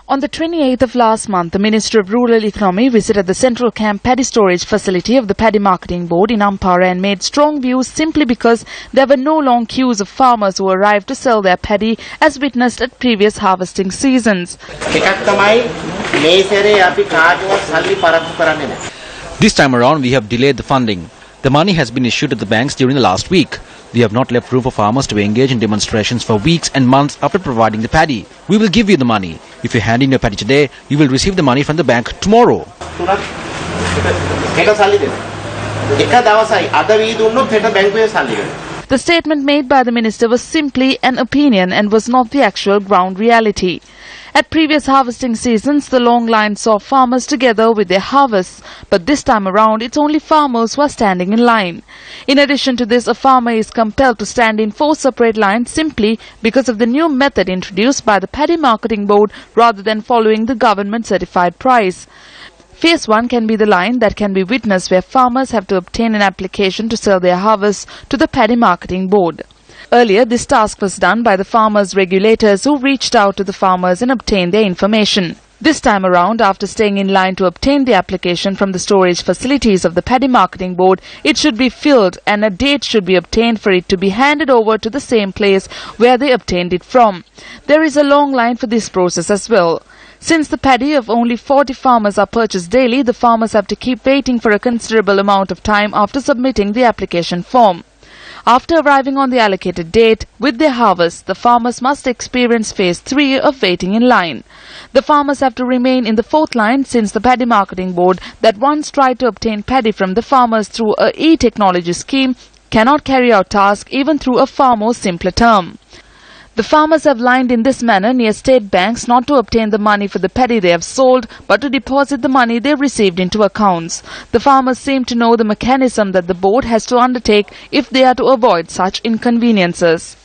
On the 28th of last month, the Minister of Rural Economy visited the Central Camp Paddy Storage Facility of the Paddy Marketing Board in Ampara and made strong views simply because there were no long queues of farmers who arrived to sell their paddy as witnessed at previous harvesting seasons. This time around, we have delayed the funding. The money has been issued at the banks during the last week. We have not left room for farmers to engage in demonstrations for weeks and months after providing the paddy. We will give you the money. If you hand in your paddy today, you will receive the money from the bank tomorrow. The statement made by the minister was simply an opinion and was not the actual ground reality. At previous harvesting seasons, the long line saw farmers together with their harvests, but this time around it's only farmers who are standing in line. In addition to this, a farmer is compelled to stand in 4 separate lines simply because of the new method introduced by the Paddy Marketing Board rather than following the government certified price. Phase 1 can be the line that can be witnessed where farmers have to obtain an application to sell their harvests to the Paddy Marketing Board. Earlier, this task was done by the farmers' regulators who reached out to the farmers and obtained their information. This time around, after staying in line to obtain the application from the storage facilities of the Paddy Marketing Board, it should be filled and a date should be obtained for it to be handed over to the same place where they obtained it from. There is a long line for this process as well. Since the paddy of only 40 farmers are purchased daily, the farmers have to keep waiting for a considerable amount of time after submitting the application form. After arriving on the allocated date with their harvest, the farmers must experience phase 3 of waiting in line. The farmers have to remain in the 4th line since the Paddy Marketing Board that once tried to obtain paddy from the farmers through a e-technology scheme cannot carry out tasks even through a far more simpler term. The farmers have lined in this manner near state banks not to obtain the money for the paddy they have sold, but to deposit the money they received into accounts. The farmers seem to know the mechanism that the board has to undertake if they are to avoid such inconveniences.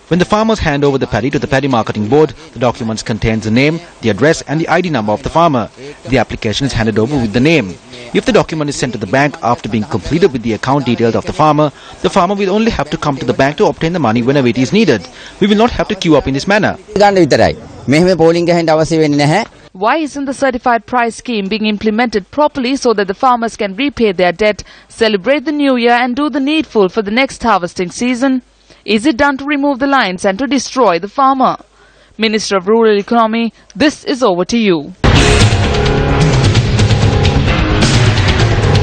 When the farmers hand over the paddy to the Paddy Marketing Board, the documents contains the name, the address and the ID number of the farmer. The application is handed over with the name. If the document is sent to the bank after being completed with the account details of the farmer will only have to come to the bank to obtain the money whenever it is needed. We will not have to queue up in this manner. Why isn't the certified price scheme being implemented properly so that the farmers can repay their debt, celebrate the new year and do the needful for the next harvesting season? Is it done to remove the lines and to destroy the farmer? Minister of Rural Economy, this is over to you.